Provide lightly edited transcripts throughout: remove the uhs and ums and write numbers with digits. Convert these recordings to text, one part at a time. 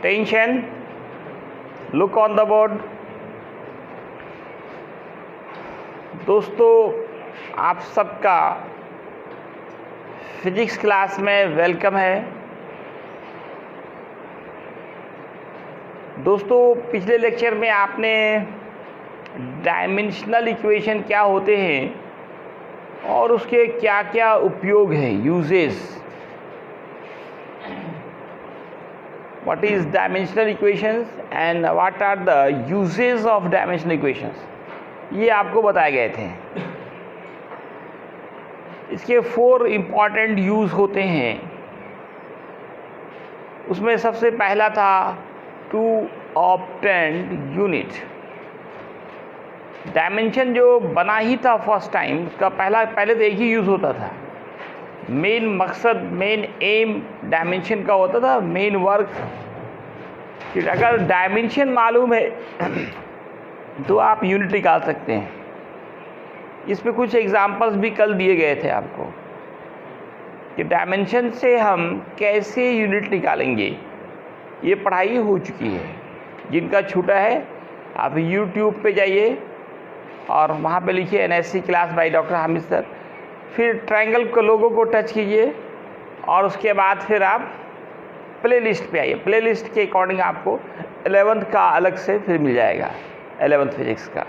Attention, look on the board. दोस्तों, आप सबका फिजिक्स क्लास में वेलकम है। दोस्तों, पिछले लेक्चर में आपने डायमेंशनल इक्वेशन क्या होते हैं और उसके क्या क्या उपयोग हैं, uses. What is dimensional equations and what are the uses of dimensional equations, ये आपको बताए गए थे। इसके 4 इम्पॉर्टेंट यूज़ होते हैं। उसमें सबसे पहला था टू ऑब्टेन यूनिट। डायमेंशन जो बना ही था फर्स्ट टाइम, उसका पहले तो एक ही यूज़ होता था। मेन मकसद, मेन एम डायमेंशन का होता था, मेन वर्क कि अगर डायमेंशन मालूम है तो आप यूनिट निकाल सकते हैं। इस पे कुछ एग्जांपल्स भी कल दिए गए थे आपको कि डायमेंशन से हम कैसे यूनिट निकालेंगे। ये पढ़ाई हो चुकी है। जिनका छूटा है आप YouTube पे जाइए और वहाँ पे लिखिए NSC class by doctor Hamid sir, फिर ट्रायंगल के लोगों को टच कीजिए और उसके बाद फिर आप प्लेलिस्ट पे आइए। प्लेलिस्ट के अकॉर्डिंग आपको 11th का अलग से फिर मिल जाएगा, 11th फिजिक्स का।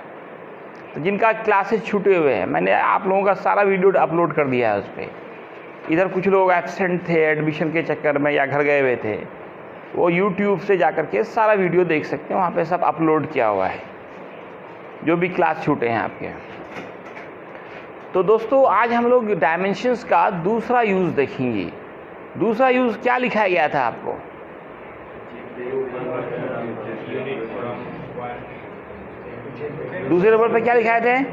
तो जिनका क्लासेस छूटे हुए हैं, मैंने आप लोगों का सारा वीडियो अपलोड कर दिया है उस पर। इधर कुछ लोग एब्सेंट थे एडमिशन के चक्कर में या घर गए हुए थे, वो YouTube से जा कर के सारा वीडियो देख सकते हैं, वहाँ पे सब अपलोड किया हुआ है जो भी क्लास छूटे हैं आपके। तो दोस्तों, आज हम लोग डायमेंशंस का दूसरा यूज़ देखेंगे। दूसरा यूज़ क्या लिखा गया था आपको? दूसरे नंबर पे क्या लिखाए थे?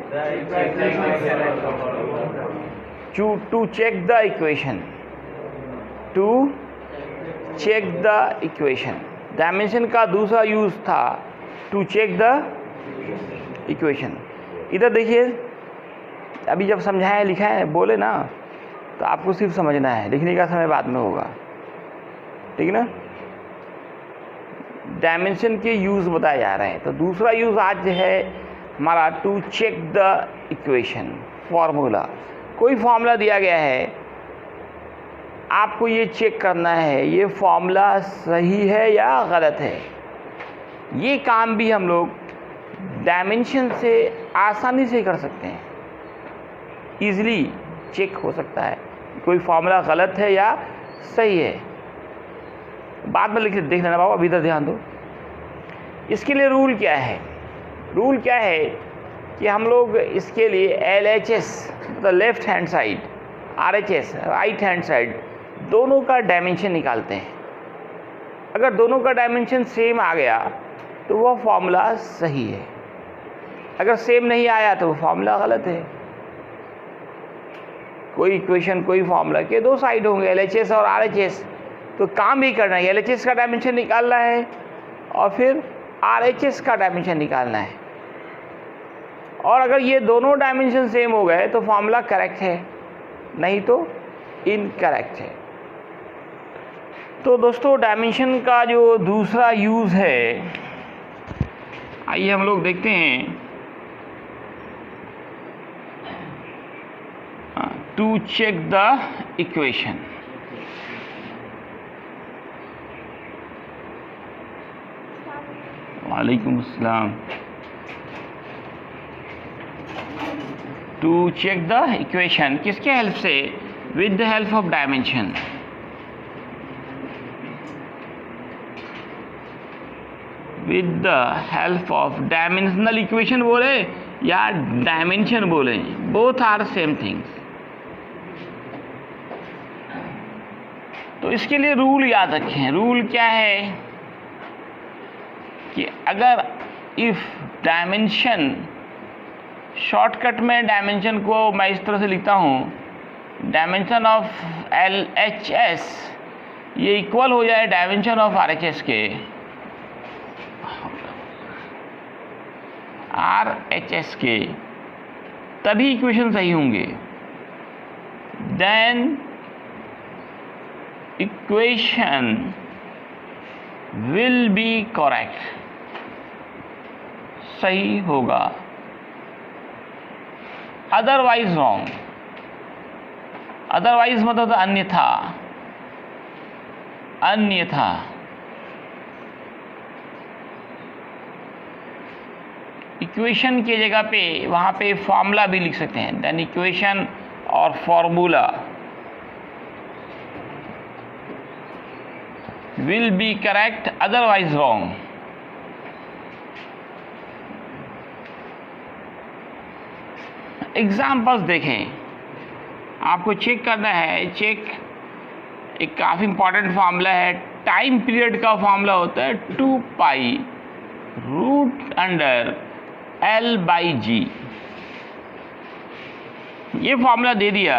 To check the equation. To check the equation. Dimension का दूसरा यूज़ था टू चेक द इक्वेशन। इधर देखिए, अभी जब समझाया लिखा है बोले ना, तो आपको सिर्फ समझना है, लिखने का समय बाद में होगा, ठीक ना। डायमेंशन के यूज़ बताए जा रहे हैं। तो दूसरा यूज़ आज है हमारा to check the equation. Formula, कोई फॉर्मूला दिया गया है, आपको ये चेक करना है ये फॉर्मूला सही है या गलत है। ये काम भी हम लोग डायमेंशन से आसानी से कर सकते हैं। ईज़िली चेक हो सकता है कोई फॉर्मूला गलत है या सही है। बाद में लिख देख लेना बाबू, अभी इधर ध्यान दो। इसके लिए रूल क्या है? रूल क्या है कि हम लोग इसके लिए LHS मतलब left hand side, RHS right hand side, दोनों का डायमेंशन निकालते हैं। अगर दोनों का डायमेंशन सेम आ गया तो वह फॉर्मूला सही है, अगर सेम नहीं आया तो फॉर्मूला गलत है। कोई इक्वेशन, कोई फॉर्मूला के 2 साइड होंगे, LHS और RHS, तो काम भी करना है। LHS का डायमेंशन निकालना है और फिर RHS का डायमेंशन निकालना है। और अगर ये दोनों डायमेंशन सेम हो गए तो फॉर्मूला करेक्ट है, नहीं तो इनकरेक्ट है। तो दोस्तों, डायमेंशन का जो दूसरा यूज़ है, आइए हम लोग देखते हैं। To check the equation. वालेकुम अस्सलाम। टू चेक द इक्वेशन किसके हेल्प से? With the help of dimension. With the help of dimensional equation बोले या डायमेंशन बोले, बोथ आर सेम थिंग्स। तो इसके लिए रूल याद रखें। रूल क्या है कि अगर इफ डायमेंशन, शॉर्टकट में डायमेंशन को मैं इस तरह से लिखता हूँ, डायमेंशन ऑफ LHS ये इक्वल हो जाए डायमेंशन ऑफ RHS के, RHS के, तभी इक्वेशन सही होंगे। Then equation will be correct, सही होगा, अदरवाइज रॉन्ग, अदरवाइज मतलब अन्यथा, अन्यथा, इक्वेशन की जगह पे वहाँ पे फॉर्मूला भी लिख सकते हैं, देन इक्वेशन और formula, will be correct otherwise wrong. Examples देखें, आपको चेक करना है, चेक एक काफ़ी इंपॉर्टेंट फार्मूला है, टाइम पीरियड का फार्मूला होता है 2 पाई रूट अंडर L/G। ये फार्मूला दे दिया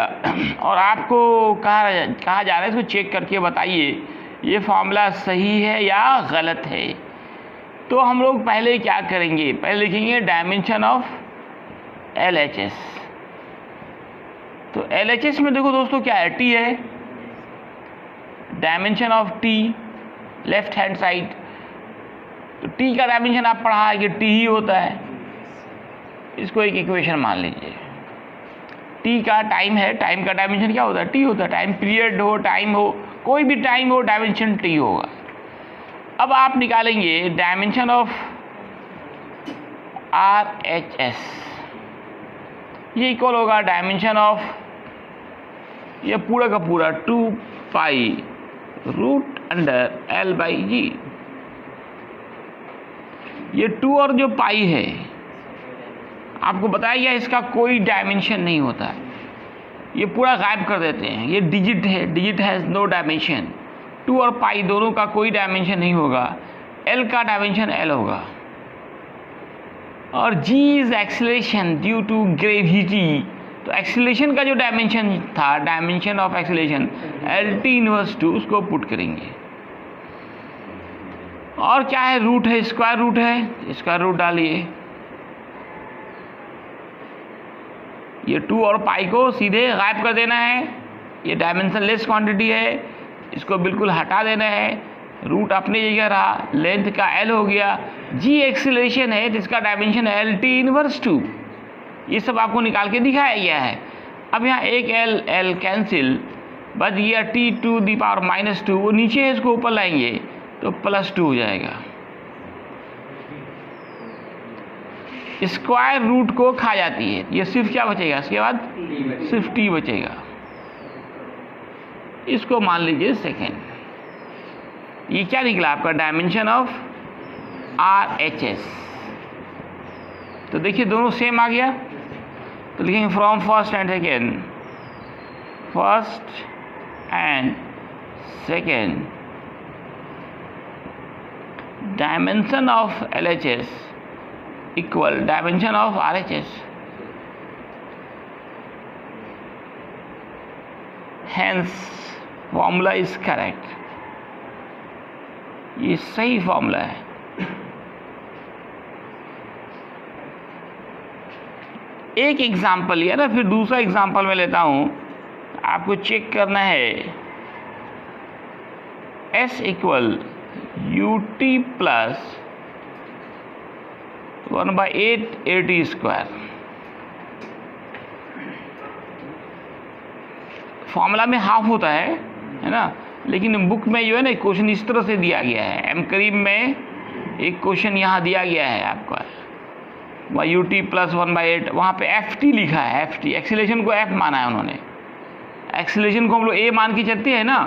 और आपको कहा जा रहा है इसको चेक करके बताइए ये फार्मूला सही है या गलत है। तो हम लोग पहले क्या करेंगे, पहले लिखेंगे डायमेंशन ऑफ LHS। तो LHS में देखो दोस्तों क्या है, T है, dimension of T left hand side, तो T का डायमेंशन आप पढ़ा है कि T ही होता है, इसको एक इक्वेशन मान लीजिए। T का टाइम है, टाइम का डायमेंशन क्या होता है, T होता है, टाइम पीरियड हो, टाइम हो, कोई भी टाइम हो, डायमेंशन T होगा। अब आप निकालेंगे डायमेंशन ऑफ RHS, ये इक्वल होगा डायमेंशन ऑफ ये पूरा का पूरा 2 पाई रूट अंडर L/G। ये 2 और जो पाई है आपको बताया गया इसका कोई डायमेंशन नहीं होता है, ये पूरा गायब कर देते हैं, ये डिजिट है, डिजिट हैज़ नो डायमेंशन, 2 और पाई दोनों का कोई डायमेंशन नहीं होगा, L का डायमेंशन L होगा, और G is acceleration due to gravity. तो एक्सेलरेशन का जो डायमेंशन था, dimension of acceleration LT inverse 2, उसको पुट करेंगे। और क्या है, रूट है, स्क्वायर रूट है, स्क्वायर रूट डालिए, ये 2 और पाई को सीधे गायब कर देना है, ये डायमेंशन लेस क्वांटिटी है, इसको बिल्कुल हटा देना है, रूट अपनी जगह रहा, लेंथ का L हो गया, G एक्सेलरेशन है जिसका डायमेंशन है LT इनवर्स 2, ये सब आपको निकाल के दिखाया गया है। अब यहाँ एक L कैंसिल, बच गया T⁻², वो नीचे है, इसको ऊपर लाएंगे तो +2 हो जाएगा, स्क्वायर रूट को खा जाती है, ये सिर्फ क्या बचेगा, इसके बाद सिर्फ T बचेगा, इसको मान लीजिए सेकेंड। ये क्या निकला आपका डायमेंशन ऑफ RHS। तो देखिए दोनों सेम आ गया, तो लिखेंगे from first and second, first and second dimension of LHS equal dimension of RHS, hence formula is correct, ये सही फॉर्मूला है। एक एग्जाम्पल लिया ना, फिर दूसरा एग्जाम्पल मैं लेता हूं, आपको चेक करना है S equal UT plus 1/8 AT²। Formula में हाफ होता है ना, लेकिन बुक में जो है ना क्वेश्चन इस तरह से दिया गया है, एम करीब में एक क्वेश्चन यहाँ दिया गया है आपका, UT प्लस 1/8, वहाँ पे FT लिखा है, FT एक्सीलरेशन को F माना है उन्होंने, एक्सीलरेशन को हम लोग A मान के चलते हैं ना,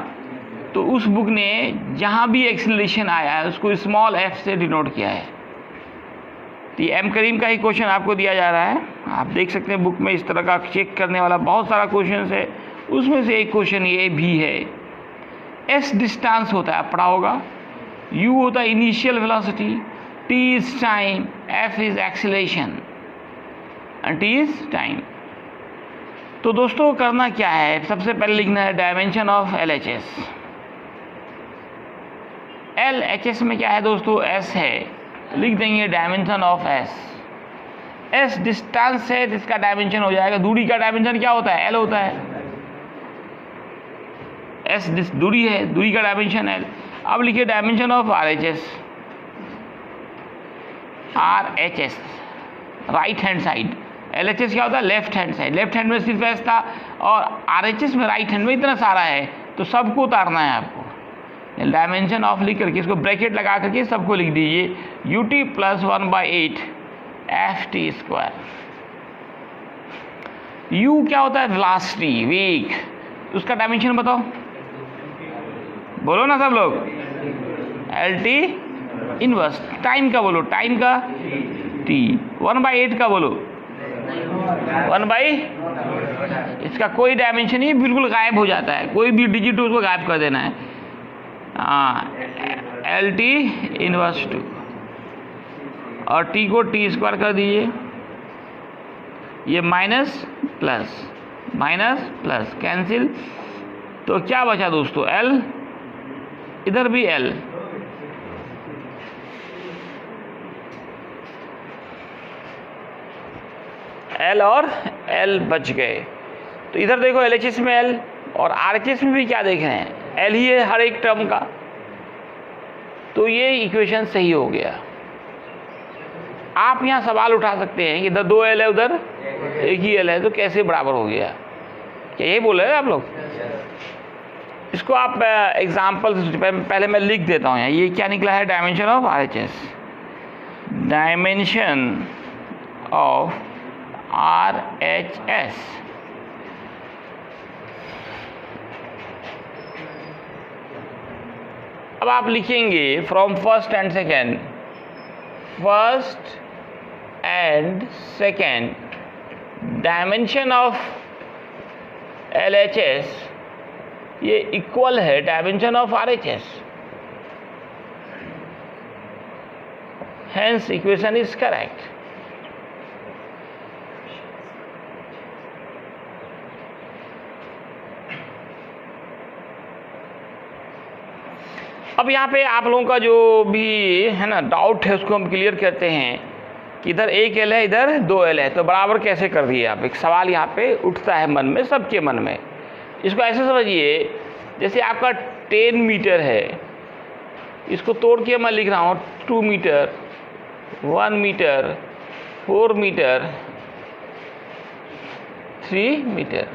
तो उस बुक ने जहाँ भी एक्सीलरेशन आया है उसको स्मॉल f से डिनोट किया है। तो ये एम करीम का ही क्वेश्चन आपको दिया जा रहा है, आप देख सकते हैं बुक में इस तरह का चेक करने वाला बहुत सारा क्वेश्चन है, उसमें से एक क्वेश्चन ये भी है। S डिस्टेंस होता है, पढ़ा होगा, U होता है initial velocity, T is time, F is acceleration and T is time. तो दोस्तों करना क्या है, सबसे पहले लिखना है डायमेंशन ऑफ LHS। LHS में क्या है दोस्तों, S है, लिख देंगे dimension of S। S distance है जिसका डायमेंशन हो जाएगा, दूरी का डायमेंशन क्या होता है, L होता है, S दूरी है, दूरी का डायमेंशन L। अब लिखिए dimension of RHS right hand side. LHS क्या होता है? Left hand side. Left hand में सिर्फ एस था और RHS में राइट हैंड में इतना सारा है, तो सबको उतारना है आपको। डायमेंशन ऑफ लिख करके इसको ब्रैकेट लगा करके सबको लिख दीजिए UT + 1/8 FT²। U क्या होता है? वेलोसिटी, वेग। उसका डायमेंशन बताओ, बोलो ना सब लोग। LT inverse. टाइम का बोलो, टाइम का T। 1/8 का बोलो 1/। इसका कोई डायमेंशन नहीं, बिल्कुल गायब हो जाता है, कोई भी डिजिट उसको गायब कर देना है। LT इनवर्स 2 और T को T² कर दीजिए। ये माइनस प्लस कैंसिल, तो क्या बचा दोस्तों? L, इधर भी L। L और L बच गए। तो इधर देखो LHS में L और RHS में भी क्या देख रहे हैं? L ही है हर एक टर्म का। तो ये इक्वेशन सही हो गया। आप यहाँ सवाल उठा सकते हैं कि इधर 2 L है, उधर एक ही L है, तो कैसे बराबर हो गया? क्या यही बोल रहे हैं आप लोग? इसको आप एग्जाम्पल से पहले मैं लिख देता हूँ यहाँ। ये क्या निकला है? Dimension of RHS, dimension of RHS अब आप लिखेंगे from first and second dimension of LHS ये इक्वल है dimension of RHS, hence equation is correct। अब यहाँ पे आप लोगों का जो भी है ना डाउट है उसको हम क्लियर करते हैं कि इधर एक L है, इधर 2 L है, तो बराबर कैसे कर दिए आप? एक सवाल यहाँ पे उठता है मन में, सबके मन में। इसको ऐसे समझिए जैसे आपका 10 मीटर है, इसको तोड़ के मैं लिख रहा हूँ 2 मीटर, 1 मीटर, 4 मीटर, 3 मीटर।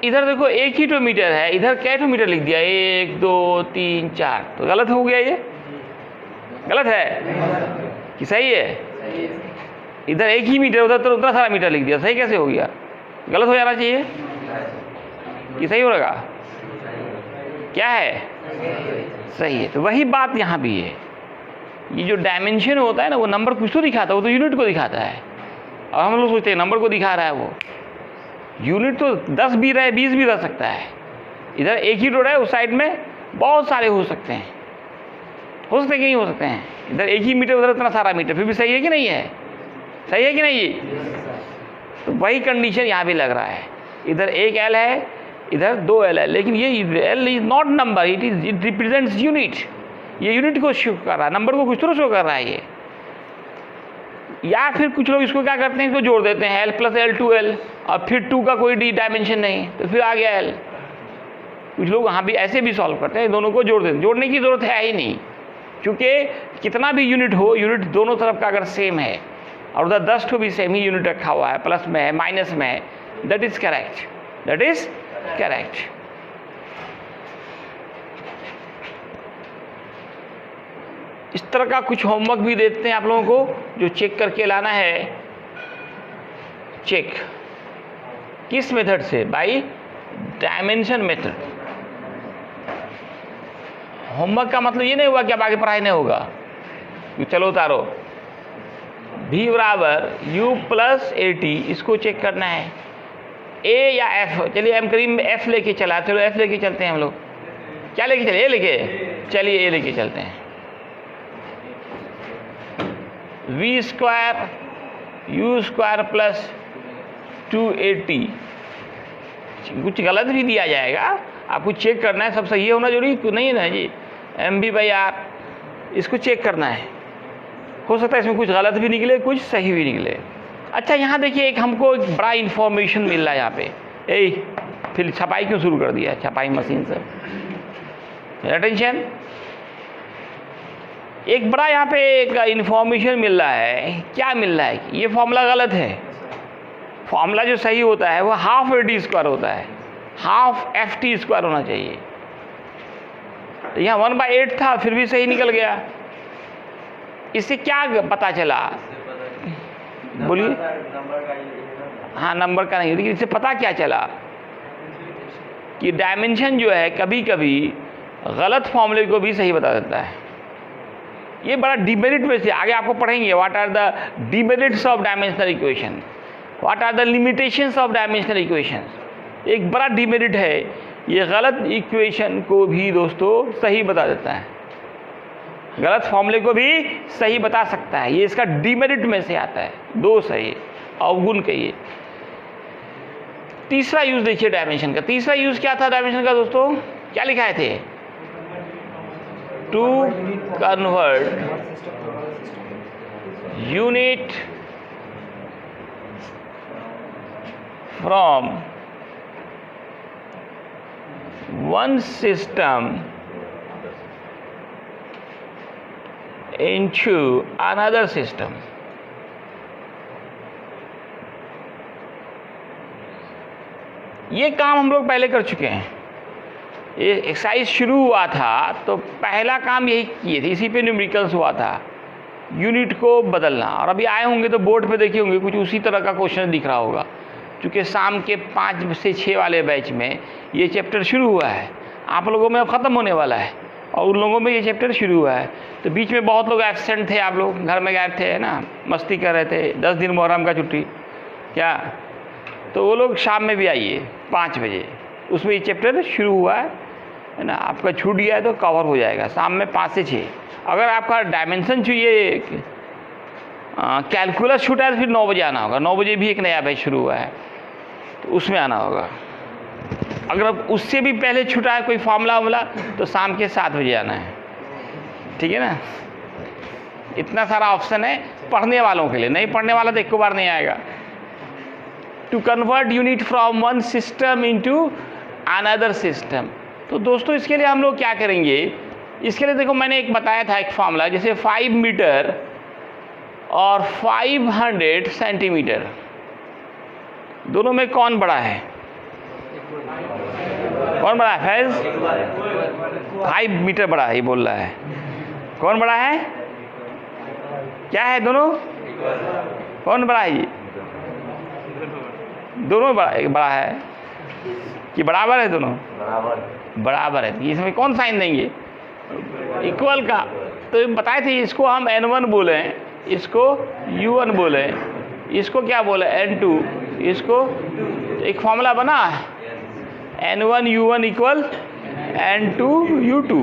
इधर देखो एक ही 2 मीटर है, इधर क्या 2 मीटर लिख दिया? 1 2 3 4, तो गलत हो गया। ये गलत है कि सही है? इधर एक ही मीटर, उधर तो उतना सारा मीटर लिख दिया, सही कैसे हो गया? गलत हो जाना चाहिए कि सही होगा? क्या है? सही है। तो वही बात यहाँ भी है। ये जो डायमेंशन होता है ना, वो नंबर कुछ तो दिखाता है, वो तो यूनिट को दिखाता है। और हम लोग सोचते हैं नंबर को दिखा रहा है, वो यूनिट तो 10 भी रहे, 20 भी रह सकता है। इधर एक ही रोड है, उस साइड में बहुत सारे हो सकते हैं, हो सकते हैं कि नहीं हो सकते हैं? इधर एक ही मीटर, उधर इतना सारा मीटर, फिर भी सही है कि नहीं है? सही है कि नहीं? ये तो वही कंडीशन यहाँ भी लग रहा है। इधर एक L है, इधर 2 L है, लेकिन ये L is not number, it represents unit. ये यूनिट को शो कर रहा है, नंबर को कुछ तो शो कर रहा है ये। या फिर कुछ लोग इसको क्या करते हैं, इसको जोड़ देते हैं L + L 2L, और फिर 2 का कोई डायमेंशन नहीं, तो फिर आ गया L। कुछ लोग वहाँ भी ऐसे भी सॉल्व करते हैं, दोनों को जोड़ देते हैं। जोड़ने की ज़रूरत है ही नहीं, क्योंकि कितना भी यूनिट हो, यूनिट दोनों तरफ का अगर सेम है और उधर 10 ठो भी सेम ही यूनिट रखा हुआ है, प्लस में है माइनस में है, that is correct, that is correct. इस तरह का कुछ होमवर्क भी देते हैं आप लोगों को, जो चेक करके लाना है। चेक किस मेथड से? Bye dimension method. होमवर्क का मतलब ये नहीं हुआ कि अब आगे पढ़ाई नहीं होगा, चलो उतारो। V = U + AT, इसको चेक करना है। A या F, चलिए हम करीब F लेके चला, चलो F लेके चलते हैं हम लोग। क्या लेके चलिए? A लेके, चलिए A लेके चलते हैं। V² U² + 2AT। कुछ गलत भी दिया जाएगा, आपको चेक करना है, सब सही होना जरूरी नहीं है ना जी। MV/R, इसको चेक करना है। हो सकता है इसमें कुछ गलत भी निकले, कुछ सही भी निकले। अच्छा, यहाँ देखिए एक हमको एक बड़ा इन्फॉर्मेशन मिल रहा है यहाँ पे। फिर छपाई क्यों शुरू कर दिया? छपाई मशीन से अटेंशन। एक बड़ा यहाँ पे एक इंफॉर्मेशन मिल रहा है, क्या मिल रहा है? ये फॉर्मूला गलत है। फॉर्मूला जो सही होता है वो हाफ AD स्क्वायर होता है, हाफ FT स्क्वायर होना चाहिए। तो यहाँ 1/8 था, फिर भी सही निकल गया। इससे क्या पता चला? बोलिए। हाँ, नंबर का नहीं, लेकिन इससे पता क्या चला कि डायमेंशन जो है कभी कभी गलत फॉर्मूले को भी सही बता देता है। ये बड़ा डिमेरिट में से आगे आपको पढ़ेंगे, what are the demerits of dimensional equation, what are the limitations of dimensional equations. एक बड़ा डिमेरिट है, ये गलत इक्वेशन को भी दोस्तों सही बता देता है, गलत फॉर्मूले को भी सही बता सकता है। ये इसका डिमेरिट में से आता है, दोष है ये, अवगुण कहिए। तीसरा यूज देखिए डायमेंशन का। तीसरा यूज क्या था डायमेंशन का दोस्तों? क्या लिखाए थे? To convert unit from one system into another system। ये काम हम लोग पहले कर चुके हैं। ये एक्सरसाइज शुरू हुआ था तो पहला काम यही किए थे, इसी पे न्यूमेरिकल्स हुआ था, यूनिट को बदलना। और अभी आए होंगे तो बोर्ड पे देखे होंगे, कुछ उसी तरह का क्वेश्चन दिख रहा होगा, क्योंकि शाम के 5 से 6 वाले बैच में ये चैप्टर शुरू हुआ है। आप लोगों में अब ख़त्म होने वाला है और उन लोगों में ये चैप्टर शुरू हुआ है। तो बीच में बहुत लोग एब्सेंट थे, आप लोग घर में गायब थे, है ना, मस्ती कर रहे थे, 10 दिन मुहर्रम का छुट्टी क्या, तो वो लोग शाम में भी आइए 5 बजे, उसमें ये चैप्टर शुरू हुआ है ना। आपका छूट गया है तो कवर हो जाएगा शाम में 5 से 6। अगर आपका डायमेंशन चाहिए, कैलकुलस छूटा है तो फिर 9 बजे आना होगा। 9 बजे भी एक नया बैच शुरू हुआ है तो उसमें आना होगा। अगर उससे भी पहले छूटा है कोई फार्मूला वामला तो शाम के 7 बजे आना है, ठीक है ना। इतना सारा ऑप्शन है पढ़ने वालों के लिए, नहीं पढ़ने वाला तो एक बार नहीं आएगा। To convert unit from one system into another system. तो दोस्तों इसके लिए हम लोग क्या करेंगे? इसके लिए देखो मैंने एक बताया था एक फार्मूला, जैसे 5 मीटर और 500 सेंटीमीटर, दोनों में कौन बड़ा है? कौन बड़ा है? 5 मीटर बड़ा है, ये बोल रहा है। कौन बड़ा है? क्या है दोनों? कौन बड़ा है? ये दोनों बड़ा है कि बराबर है? दोनों बराबर है। इसमें कौन साइन देंगे? इक्वल का। तो बताए थे इसको हम N1 बोले, इसको U1 बोले, इसको क्या बोले? N2। इसको एक फॉर्मूला बना N1 U1 equal N2 U2।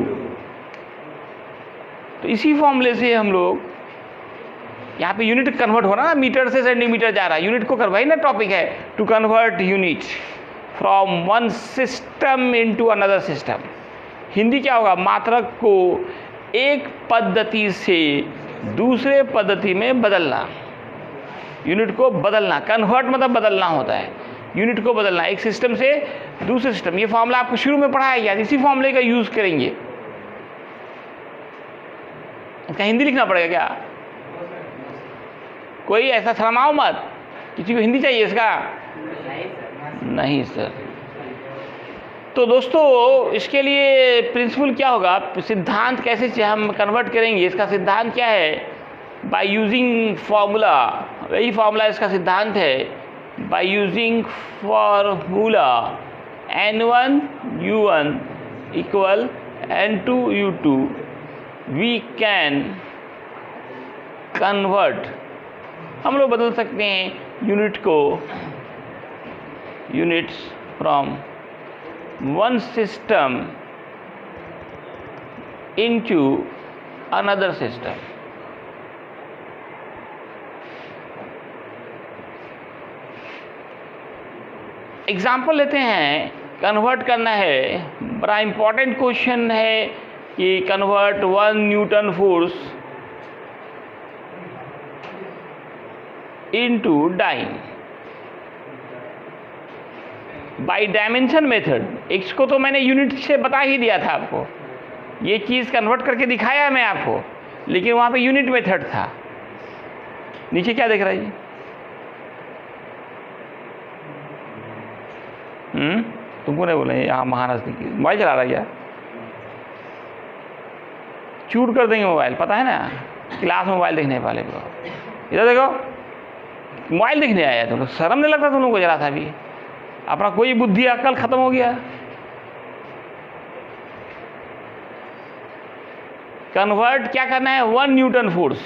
तो इसी फॉर्मूले से हम लोग यहाँ पे यूनिट कन्वर्ट हो रहा ना, मीटर से सेंटीमीटर जा रहा है, यूनिट को वही ना टॉपिक है, to convert unit from one system into another system. Hindi क्या होगा? मात्रक को एक पद्धति से दूसरे पद्धति में बदलना, यूनिट को बदलना। कन्वर्ट मतलब बदलना होता है, यूनिट को बदलना एक सिस्टम से दूसरे सिस्टम। ये फॉर्मूला आपको शुरू में पढ़ाया गया, इसी फॉर्मूले का यूज करेंगे। इसका हिंदी लिखना पड़ेगा क्या? कोई ऐसा शर्माओ मत, किसी को हिंदी चाहिए इसका? नहीं सर। तो दोस्तों इसके लिए प्रिंसिपल क्या होगा, सिद्धांत कैसे हम कन्वर्ट करेंगे, इसका सिद्धांत क्या है? बाय यूजिंग फॉर्मूला, वही फॉर्मूला इसका सिद्धांत है। By using formula N1 U1 equal N2 U2 we can convert, हम लोग बदल सकते हैं यूनिट को, units from one system into another system. Example लेते हैं, कन्वर्ट करना है, बड़ा इंपॉर्टेंट क्वेश्चन है कि convert 1 newton force into dyne by dimension method. इसको तो मैंने यूनिट से बता ही दिया था आपको, ये चीज़ कन्वर्ट करके दिखाया है मैं आपको, लेकिन वहाँ पे यूनिट मेथड था। नीचे क्या देख रहा है जी? तुमको नहीं बोले यहाँ महाराज की मोबाइल चला रहा है क्या? चूर कर देंगे मोबाइल, पता है ना, क्लास में मोबाइल देखने वाले को। इधर देखो, मोबाइल देखने आया तुम लोग, शर्म नहीं लगता तुम लोग को जरा था भी? अपना कोई बुद्धि अक्ल खत्म हो गया। कन्वर्ट क्या करना है? 1 न्यूटन फोर्स।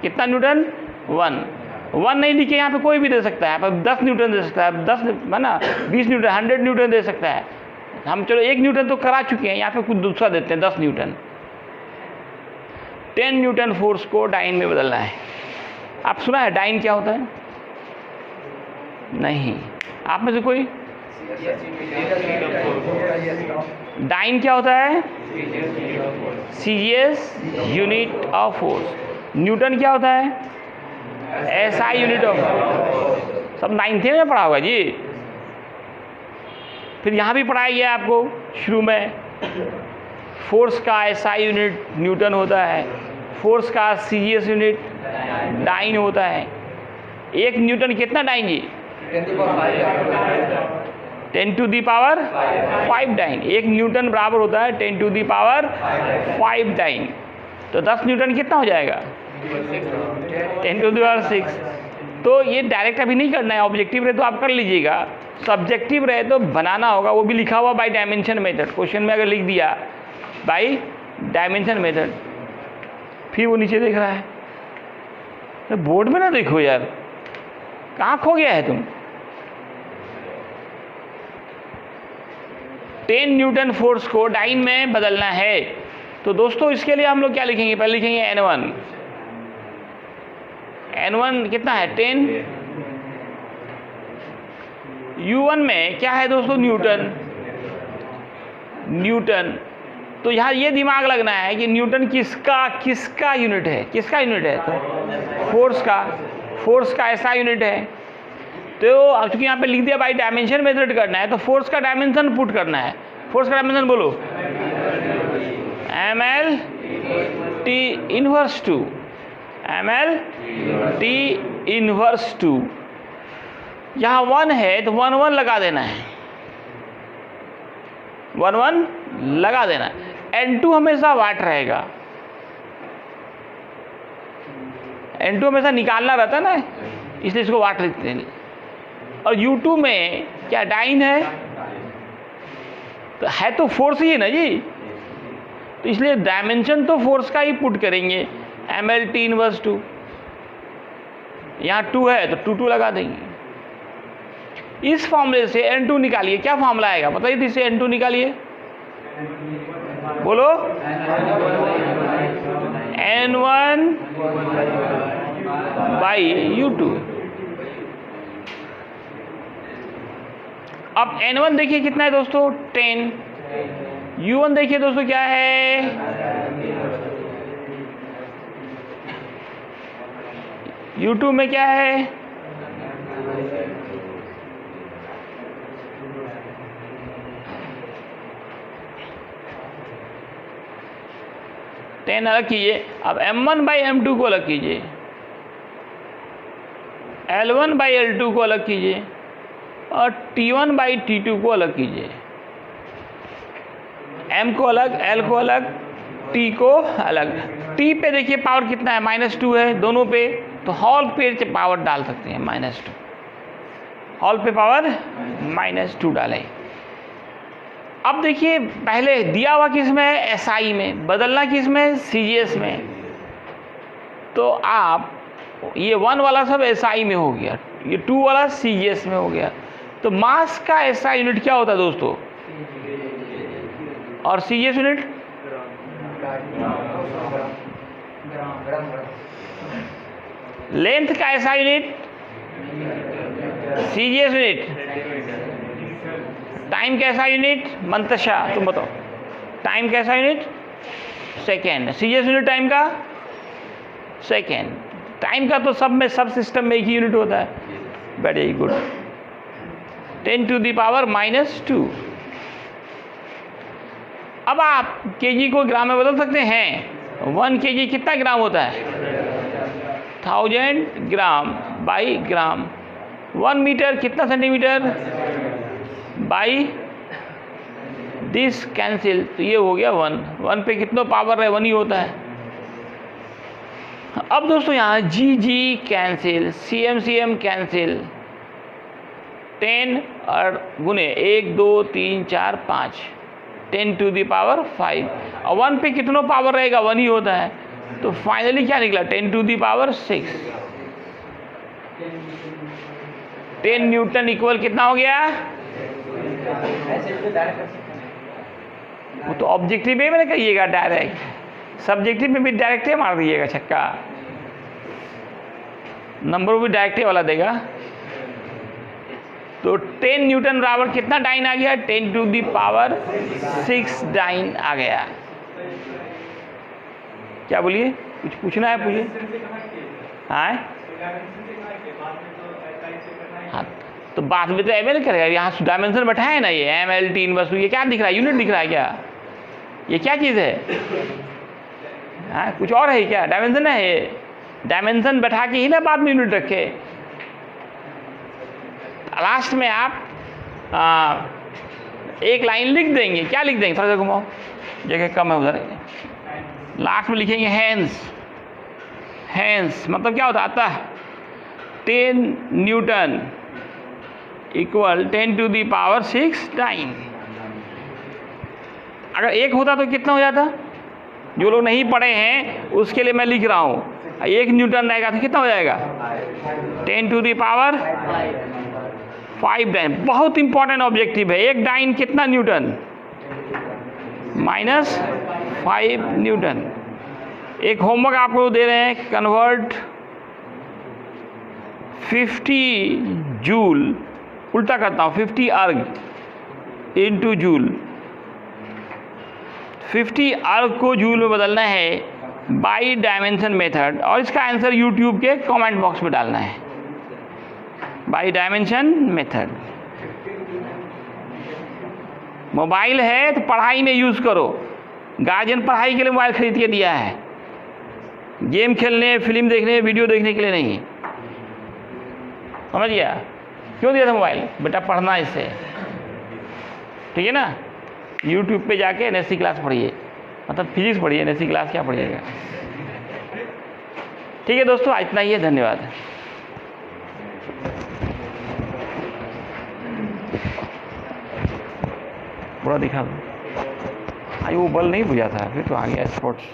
कितना न्यूटन? 1 नहीं लिखे यहाँ पे, कोई भी दे सकता है। यहाँ पर 10 न्यूटन दे सकता है, 10 है ना, 20 न्यूटन, 100 न्यूटन दे सकता है। हम चलो 1 न्यूटन तो करा चुके हैं, यहाँ पे कुछ दूसरा देते हैं, 10 न्यूटन। 10 न्यूटन फोर्स को डाइन में बदलना है। आप सुना है डाइन क्या होता है? नहीं। आप में से कोई? डाइन क्या होता है? CGS unit of force. Newton क्या होता है? SI unit of force. सब 9th में पढ़ा होगा जी। फिर यहाँ भी पढ़ाया गया आपको शुरू में, फोर्स का एसआई यूनिट न्यूटन होता है, फोर्स का सीजीएस यूनिट डाइन होता है। 1 न्यूटन कितना डाइन जी? 10 to the power 5 dyne. 1 newton बराबर होता है 10 टू दी पावर 5 डाइन। तो 10 न्यूटन कितना हो जाएगा? 10 टू दी पावर 6। तो ये डायरेक्ट अभी नहीं करना है, ऑब्जेक्टिव रहे तो आप कर लीजिएगा, सब्जेक्टिव रहे तो बनाना होगा। वो भी लिखा हुआ बाय डायमेंशन मेथड, क्वेश्चन में अगर लिख दिया बाय डायमेंशन मेथड, फिर वो नीचे देख रहा है। तो बोर्ड में ना देखो यार, कहाँ खो गया है तुम? 10 न्यूटन फोर्स को डाइन में बदलना है। तो दोस्तों इसके लिए हम लोग क्या लिखेंगे? पहले लिखेंगे N1। N1 कितना है? 10। U1 में क्या है दोस्तों? न्यूटन। न्यूटन। तो यहाँ ये दिमाग लगना है कि न्यूटन किसका यूनिट है? किसका यूनिट है? तो फोर्स का ऐसा यूनिट है। तो अब चूंकि यहाँ पे लिख दिया बाई डायमेंशन मेथड करना है, तो फोर्स का डायमेंशन पुट करना है। फोर्स का डायमेंशन बोलो, ml t inverse 2, ml t inverse 2। यहाँ 1 है तो 1 1 लगा देना है, 1 1 लगा देना है। N2 हमेशा वाट रहेगा, N2 हमेशा निकालना रहता है ना, इसलिए इसको वाट लिखते हैं। और U2 में क्या डाइन है? तो है तो फोर्स ही है ना जी, तो इसलिए डायमेंशन तो फोर्स का ही पुट करेंगे, ml t इनवर्स 2। यहाँ 2 है तो 2 2 लगा देंगे। इस फॉर्मूले से N2 निकालिए। क्या फॉर्मूला आएगा बताइए? तो इसे N2 निकालिए, बोलो। N1 by U2। अब N1 देखिए कितना है दोस्तों? 10। U1 देखिए दोस्तों क्या है? U2 में क्या है? टेन अलग कीजिए। अब M1 बाई M2 को अलग कीजिए, L1 बाई L2 को अलग कीजिए, और T1 बाई T2 को अलग कीजिए। M को अलग, L को अलग, T को अलग। T पे देखिए पावर कितना है? -2 है दोनों पे, तो हॉल पे पावर डाल सकते हैं -2। हॉल पे पावर -2 डालें। अब देखिए पहले दिया हुआ किस में है? SI में। बदलना किस में? CGS में। तो आप ये 1 वाला सब SI में हो गया, ये 2 वाला CGS में हो गया। तो मास का SI यूनिट क्या होता है दोस्तों? और CGS यूनिट? लेंथ का SI unit? CGS unit. Time कैसा यूनिट? मंतशा, तुम बताओ। टाइम कैसा unit? Second. CGS unit time का? सेकेंड। टाइम का तो सब में, सब सिस्टम में एक ही यूनिट होता है। Very good. 10 to the power -2। अब आप केजी को ग्राम में बदल सकते हैं। 1 kg कितना ग्राम होता है? 1000 ग्राम बाई ग्राम। 1 मीटर कितना सेंटीमीटर बाई दिस कैंसिल, तो ये हो गया 1 पे कितना पावर है? 1 ही होता है। अब दोस्तों यहाँ जी कैंसिल, CM कैंसिल, 10 और गुने 1 2 3 4 5, 10 टू द पावर 5, और 1 पे कितना पावर रहेगा? 1 ही होता है। तो फाइनली क्या निकला? 10 to the power 6। 10 newton equal कितना हो गया? वो तो ऑब्जेक्टिव में मैंने कहिएगा डायरेक्ट, सब्जेक्टिव में भी डायरेक्ट मार दीजिएगा छक्का, नंबर भी डायरेक्ट वाला देगा। तो 10 न्यूटन बराबर कितना डाइन आ गया? 10 टू दी पावर 6 डाइन आ गया। क्या बोलिए? कुछ पूछना है? पूछिए। हाँ हाँ, तो बाद में तो एमएल करेगा। यहाँ डायमेंशन बैठा है ना, ये ML T इनवर्स, ये क्या दिख रहा है? यूनिट दिख रहा है क्या? ये क्या चीज़ है? हाँ, कुछ और है क्या? डायमेंशन है ये। डायमेंशन बैठा के ही ना बाद में यूनिट रखे। लास्ट में आप एक लाइन लिख देंगे। क्या लिख देंगे? थोड़ा सा घुमाओ, जगह कम है उधर। लास्ट में लिखेंगे हैंस। हैंस मतलब क्या होता है? 10 newton equal 10 to the power 6 dyne. अगर 1 होता तो कितना हो जाता? जो लोग नहीं पढ़े हैं उसके लिए मैं लिख रहा हूँ। 1 न्यूटन रहेगा तो कितना हो जाएगा? 10 टू दी पावर 5 डाइन। बहुत इंपॉर्टेंट ऑब्जेक्टिव है। 1 डाइन कितना न्यूटन? -5 न्यूटन। एक होमवर्क आपको दे रहे हैं, कन्वर्ट 50 जूल, उल्टा करता हूँ, 50 अर्ग इंटू जूल। 50 अर्ग को जूल में बदलना है बाई डायमेंशन मेथड, और इसका आंसर यूट्यूब के कमेंट बॉक्स में डालना है, बाई डायमेंशन मेथड। मोबाइल है तो पढ़ाई में यूज़ करो। गार्जियन पढ़ाई के लिए मोबाइल खरीद के दिया है, गेम खेलने, फिल्म देखने, वीडियो देखने के लिए नहीं। समझ गया? क्यों दिया था मोबाइल? बेटा पढ़ना इससे, ठीक है ना। यूट्यूब पे जाके NSC क्लास पढ़िए, मतलब फिजिक्स पढ़िए, NSC क्लास क्या पढ़िएगा। ठीक है दोस्तों, इतना ही है। धन्यवाद। पूरा दिखा दो। वो बल्ब नहीं बुझा था, फिर तो आ गया स्पॉट्स।